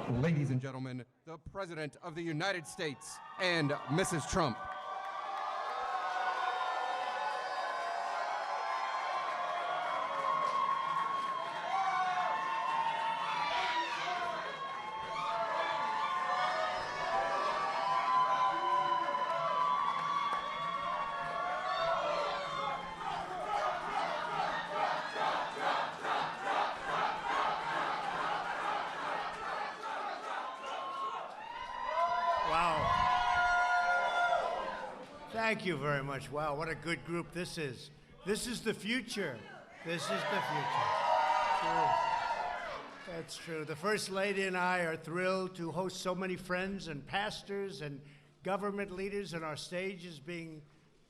Ladies and gentlemen, the President of the United States and Mrs. Trump. Wow. Thank you very much. Wow, what a good group this is. This is the future. This is the future. True. That's true. The First Lady and I are thrilled to host so many friends and pastors and government leaders, and our stage is being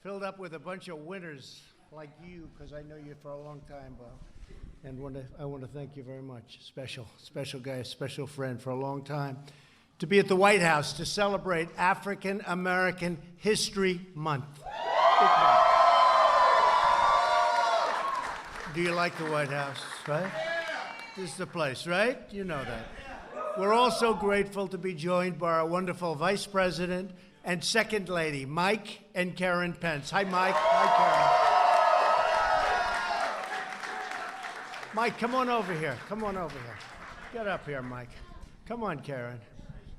filled up with a bunch of winners like you, because I know you for a long time, Bob. And I want to thank you very much. Special guy, special friend for a long time. To be at the White House to celebrate African American History Month. Do you like the White House, right? This is the place, right? You know that. We're also grateful to be joined by our wonderful Vice President and Second Lady, Mike and Karen Pence. Hi, Mike. Hi, Karen. Mike, come on over here. Come on over here. Get up here, Mike. Come on, Karen.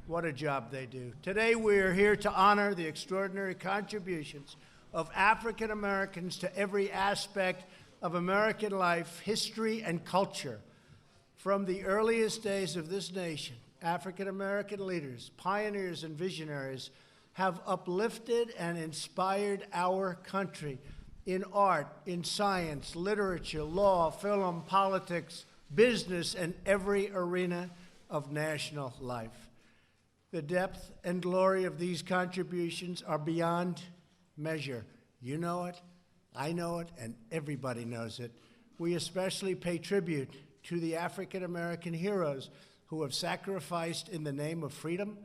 What a job they do. Today we are here to honor the extraordinary contributions of African Americans to every aspect of American life, history, and culture. From the earliest days of this nation, African American leaders, pioneers, and visionaries have uplifted and inspired our country in art, in science, literature, law, film, politics, business, and every arena of national life. The depth and glory of these contributions are beyond measure. You know it, I know it, and everybody knows it. We especially pay tribute to the African American heroes who have sacrificed in the name of freedom,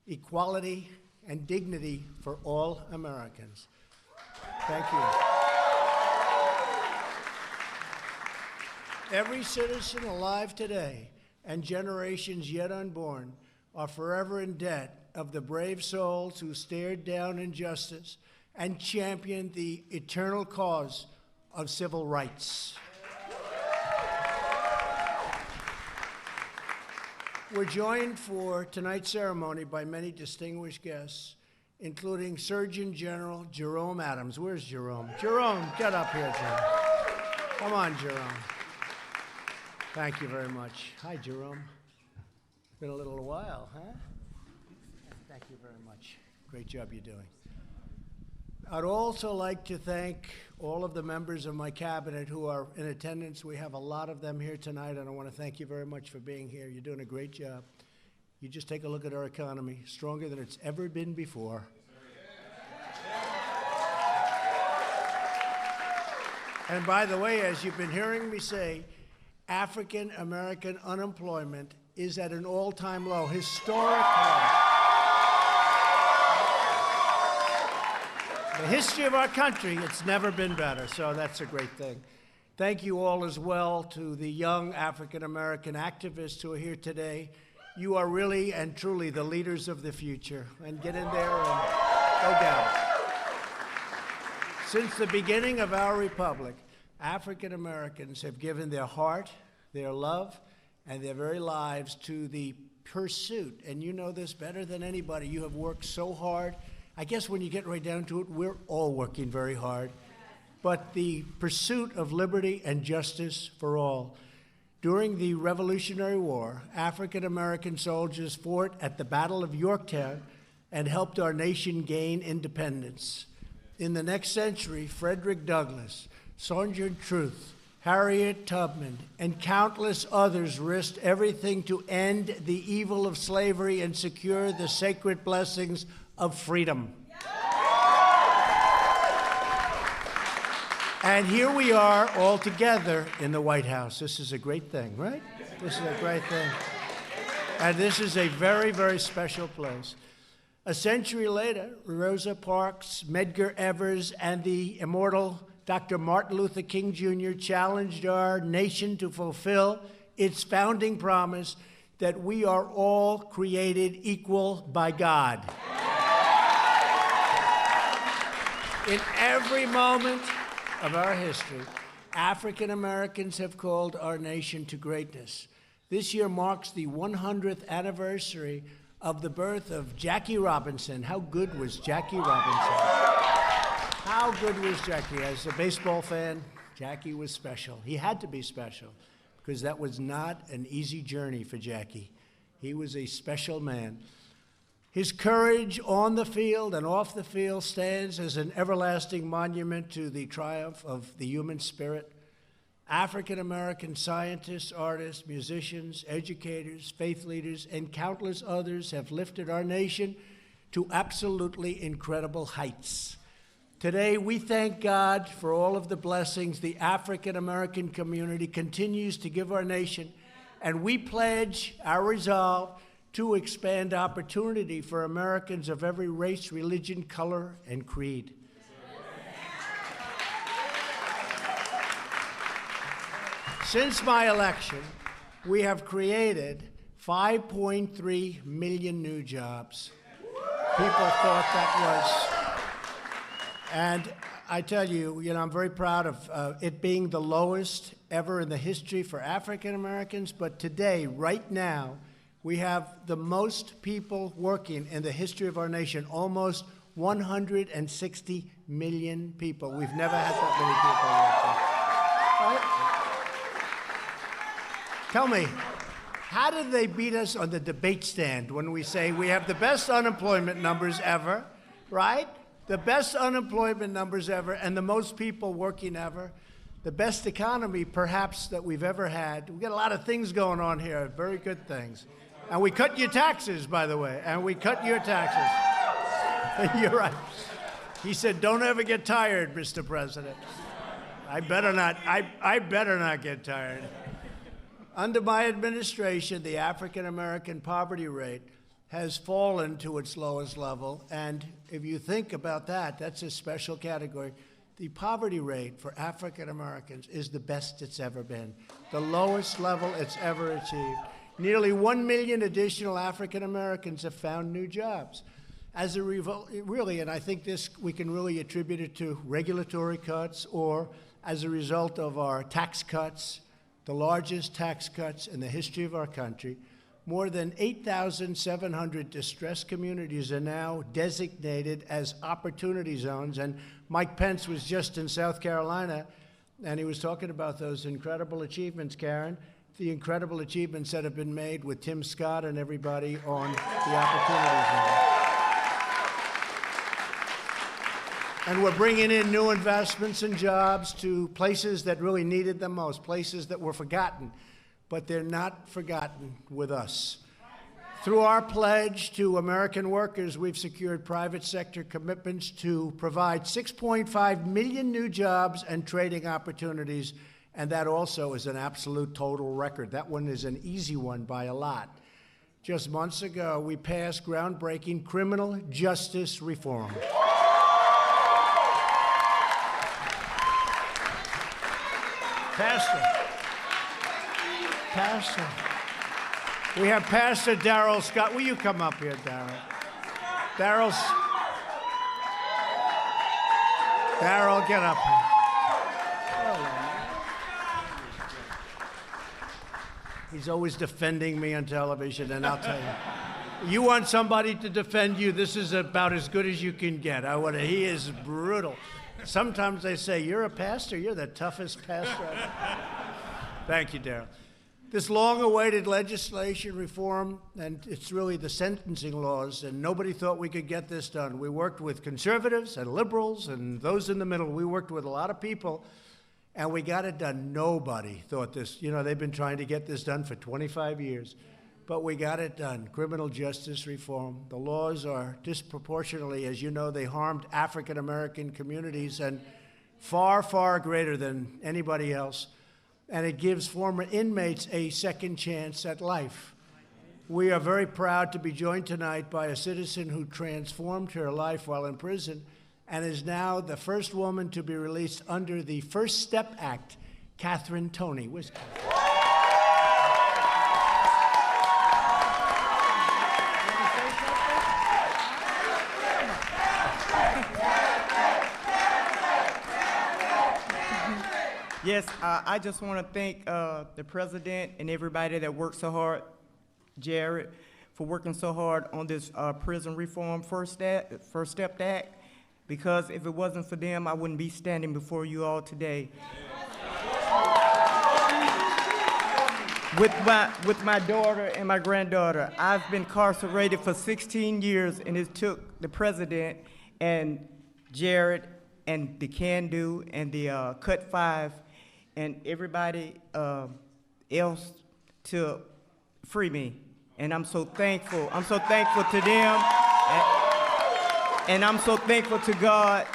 equality, and dignity for all Americans. Thank you. Every citizen alive today and generations yet unborn are forever in debt of the brave souls who stared down injustice and championed the eternal cause of civil rights. We're joined for tonight's ceremony by many distinguished guests, including Surgeon General Jerome Adams. Where's Jerome? Jerome, get up here, Jerome. Come on, Jerome. Thank you very much. Hi, Jerome. Been a little while, huh? Thank you very much. Great job you're doing. I'd also like to thank all of the members of my cabinet who are in attendance. We have a lot of them here tonight, and I want to thank you very much for being here. You're doing a great job. You just take a look at our economy, stronger than it's ever been before. And by the way, as you've been hearing me say, African American unemployment is at an all-time low, historic low. The history of our country, it's never been better, so that's a great thing. Thank you all as well to the young African American activists who are here today. You are really and truly the leaders of the future, and get in there and go down. Since the beginning of our republic, African Americans have given their heart, their love, and their very lives to the pursuit. And you know this better than anybody. You have worked so hard. I guess when you get right down to it, we're all working very hard. But the pursuit of liberty and justice for all. During the Revolutionary War, African American soldiers fought at the Battle of Yorktown and helped our nation gain independence. In the next century, Frederick Douglass, Sojourner Truth, Harriet Tubman, and countless others risked everything to end the evil of slavery and secure the sacred blessings of freedom. And here we are all together in the White House. This is a great thing, right? This is a great thing. And this is a very, very special place. A century later, Rosa Parks, Medgar Evers, and the immortal Dr. Martin Luther King Jr. challenged our nation to fulfill its founding promise that we are all created equal by God. In every moment of our history, African Americans have called our nation to greatness. This year marks the 100th anniversary of the birth of Jackie Robinson. How good was Jackie Robinson? How good was Jackie? As a baseball fan, Jackie was special. He had to be special because that was not an easy journey for Jackie. He was a special man. His courage on the field and off the field stands as an everlasting monument to the triumph of the human spirit. African-American scientists, artists, musicians, educators, faith leaders, and countless others have lifted our nation to absolutely incredible heights. Today, we thank God for all of the blessings the African-American community continues to give our nation, and we pledge our resolve to expand opportunity for Americans of every race, religion, color, and creed. Since my election, we have created 5.3 million new jobs. People thought that was, and I tell you, I'm very proud of it being the lowest ever in the history for African Americans, but today, right now, we have the most people working in the history of our nation, almost 160 million people. We've never had that many people working. Right? Tell me, how did they beat us on the debate stand when we say we have the best unemployment numbers ever, right? The best unemployment numbers ever and the most people working ever. The best economy, perhaps, that we've ever had. We've got a lot of things going on here, very good things. And we cut your taxes, by the way, and we cut your taxes. You're right. He said, don't ever get tired, Mr. President. I better not get tired. Under my administration, the African-American poverty rate has fallen to its lowest level, and if you think about that, that's a special category. The poverty rate for African Americans is the best it's ever been, the lowest level it's ever achieved. Nearly 1 million additional African Americans have found new jobs. As a really, and I think this we can really attribute it to regulatory cuts or as a result of our tax cuts, the largest tax cuts in the history of our country. More than 8,700 distressed communities are now designated as opportunity zones. And Mike Pence was just in South Carolina, and he was talking about those incredible achievements, Karen, the incredible achievements that have been made with Tim Scott and everybody on the opportunity zone. And we're bringing in new investments and jobs to places that really needed them most, places that were forgotten. But they're not forgotten with us. Through our pledge to American workers, we've secured private sector commitments to provide 6.5 million new jobs and trading opportunities, and that also is an absolute total record. That one is an easy one by a lot. Just months ago, we passed groundbreaking criminal justice reform. Pastor. We have Pastor Darrell Scott. Will you come up here, Darrell? Darrell, get up here. He's always defending me on television, and I'll tell you. You want somebody to defend you, this is about as good as you can get. He is brutal. Sometimes they say, you're a pastor, you're the toughest pastor I've. Thank you, Darrell. This long-awaited legislation reform, and it's really the sentencing laws, and nobody thought we could get this done. We worked with conservatives and liberals and those in the middle. We worked with a lot of people, and we got it done. Nobody thought this. They've been trying to get this done for 25 years, but we got it done. Criminal justice reform. The laws are disproportionately, as you know, they harmed African-American communities and far, far greater than anybody else. And it gives former inmates a second chance at life. We are very proud to be joined tonight by a citizen who transformed her life while in prison and is now the first woman to be released under the First Step Act, Catherine Toney. Where's Catherine? Yes, I just want to thank the president and everybody that worked so hard, Jared, for working so hard on this prison reform First Step Act, because if it wasn't for them, I wouldn't be standing before you all today. With my daughter and my granddaughter, I've been incarcerated for 16 years, and it took the president and Jared and the Can Do and the Cut 5 and everybody else to free me. And I'm so thankful. I'm so thankful to them. And I'm so thankful to God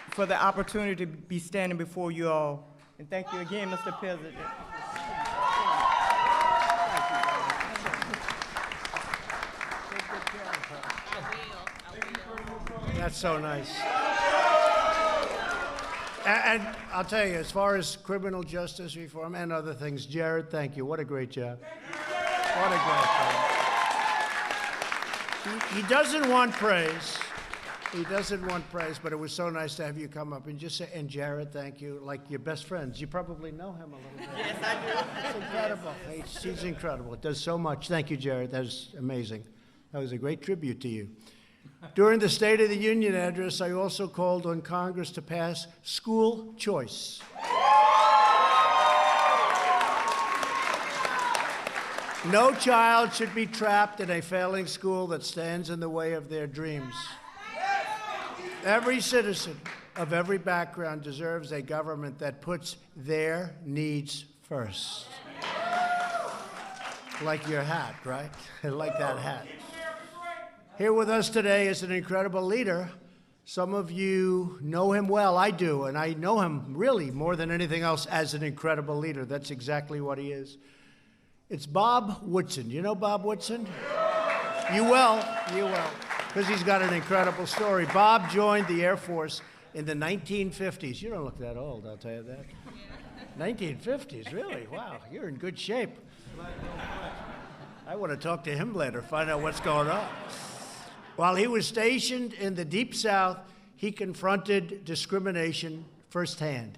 for the opportunity to be standing before you all. And thank you again, Mr. President. That's so nice. And I'll tell you, as far as criminal justice reform and other things, Jared, thank you. What a great job. What a great job. He doesn't want praise. He doesn't want praise, but it was so nice to have you come up and just say, and Jared, thank you, like your best friends. You probably know him a little bit. Yes, I do. It's incredible. He's incredible. It does so much. Thank you, Jared. That was amazing. That was a great tribute to you. During the State of the Union address, I also called on Congress to pass school choice. No child should be trapped in a failing school that stands in the way of their dreams. Every citizen of every background deserves a government that puts their needs first. Like your hat, right? I like that hat. Here with us today is an incredible leader. Some of you know him well. I do, and I know him really more than anything else as an incredible leader. That's exactly what he is. It's Bob Woodson. You know Bob Woodson? You will, because he's got an incredible story. Bob joined the Air Force in the 1950s. You don't look that old, I'll tell you that. 1950s, really? Wow, you're in good shape. I want to talk to him later, find out what's going on. While he was stationed in the Deep South, he confronted discrimination firsthand.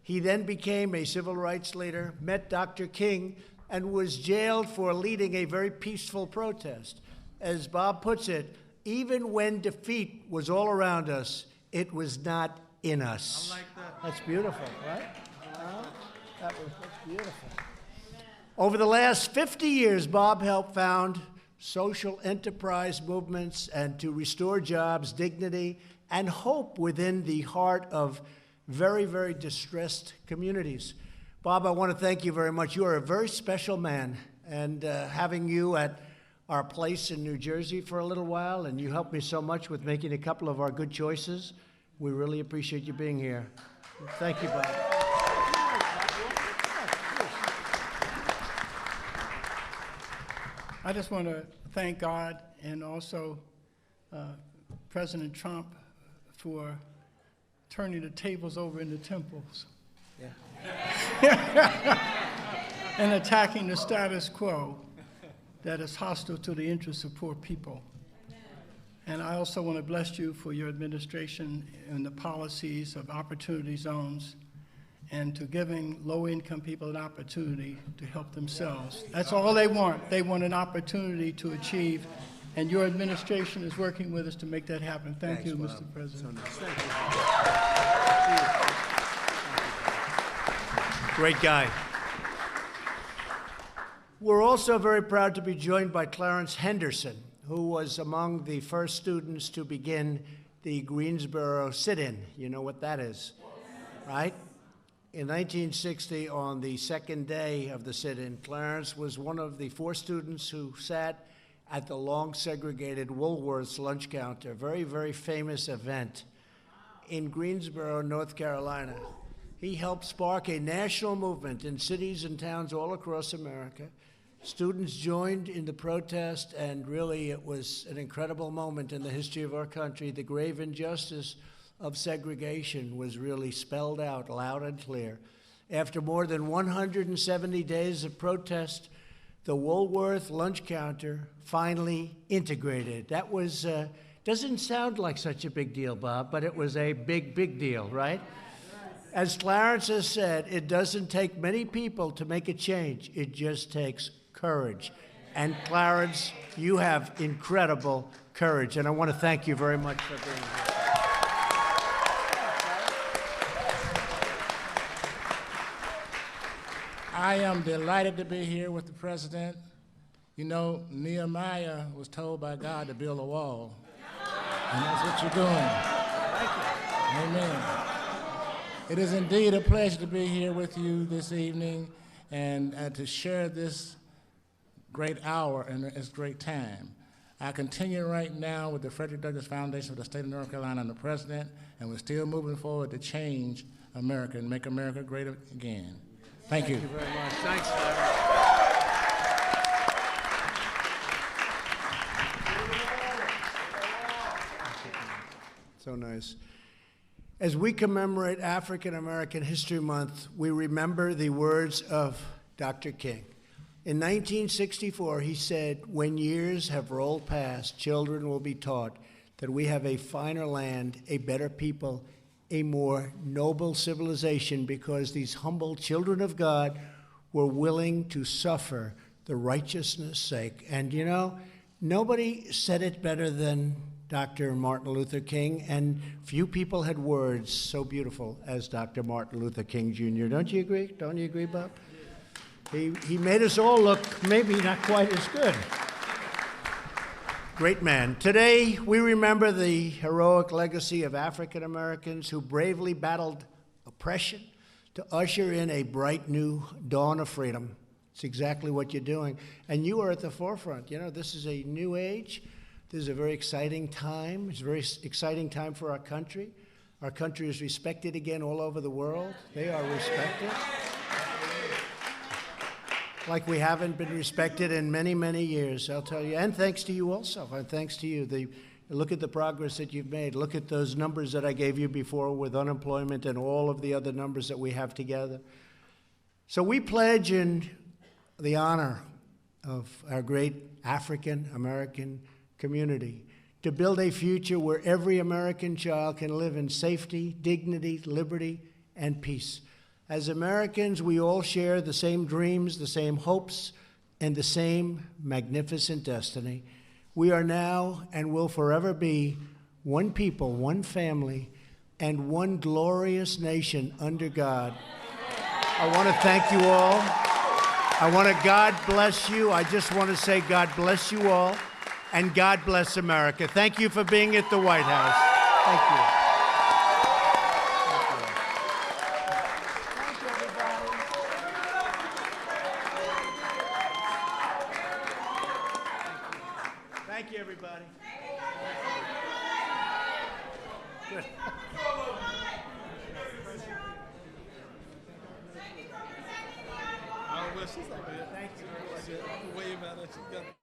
He then became a civil rights leader, met Dr. King, and was jailed for leading a very peaceful protest. As Bob puts it, even when defeat was all around us, it was not in us. I like that. That's beautiful, right? That's beautiful. Over the last 50 years, Bob helped found social enterprise movements and to restore jobs, dignity, and hope within the heart of very, very distressed communities. Bob, I want to thank you very much. You are a very special man, and having you at our place in New Jersey for a little while, and you helped me so much with making a couple of our good choices. We really appreciate you being here. Thank you, Bob. I just want to thank God and also President Trump for turning the tables over in the temples. Yeah. And attacking the status quo that is hostile to the interests of poor people. And I also want to bless you for your administration and the policies of opportunity zones and to giving low-income people an opportunity to help themselves. That's all they want. They want an opportunity to achieve, and your administration is working with us to make that happen. Thank you, Mr. President. Great guy. We're also very proud to be joined by Clarence Henderson, who was among the first students to begin the Greensboro sit-in. You know what that is, right? In 1960, on the second day of the sit-in, Clarence was one of the 4 students who sat at the long segregated Woolworth's lunch counter, a very, very famous event in Greensboro, North Carolina. He helped spark a national movement in cities and towns all across America. Students joined in the protest, and really it was an incredible moment in the history of our country. The grave injustice of segregation was really spelled out loud and clear. After more than 170 days of protest, the Woolworth lunch counter finally integrated. That was, doesn't sound like such a big deal, Bob, but it was a big, big deal, right? As Clarence has said, it doesn't take many people to make a change. It just takes courage. And Clarence, you have incredible courage, and I want to thank you very much for being here. I am delighted to be here with the president. You know, Nehemiah was told by God to build a wall, and that's what you're doing. Thank you. Amen. It is indeed a pleasure to be here with you this evening and to share this great hour and this great time. I continue right now with the Frederick Douglass Foundation for the State of North Carolina and the President, and we're still moving forward to change America and make America great again. Thank you. Thank you very much. Thanks, Larry. So nice. As we commemorate African American History Month, we remember the words of Dr. King. In 1964, he said, "When years have rolled past, children will be taught that we have a finer land, a better people, a more noble civilization, because these humble children of God were willing to suffer the righteousness' sake." And you know, nobody said it better than Dr. Martin Luther King, and few people had words so beautiful as Dr. Martin Luther King Jr. Don't you agree? Don't you agree, Bob? He made us all look maybe not quite as good. Great man. Today, we remember the heroic legacy of African Americans who bravely battled oppression to usher in a bright new dawn of freedom. It's exactly what you're doing. And you are at the forefront. You know, this is a new age. This is a very exciting time. It's a very exciting time for our country. Our country is respected again all over the world. They are respected like we haven't been respected in many, many years, I'll tell you. And thanks to you also, and thanks to you. Look at the progress that you've made. Look at those numbers that I gave you before with unemployment and all of the other numbers that we have together. So we pledge in the honor of our great African American community to build a future where every American child can live in safety, dignity, liberty, and peace. As Americans, we all share the same dreams, the same hopes, and the same magnificent destiny. We are now and will forever be one people, one family, and one glorious nation under God. I want to thank you all. I want to God bless you. I just want to say God bless you all, and God bless America. Thank you for being at the White House. Thank you. Thank you, everybody. Good. Thank you. Wave at us.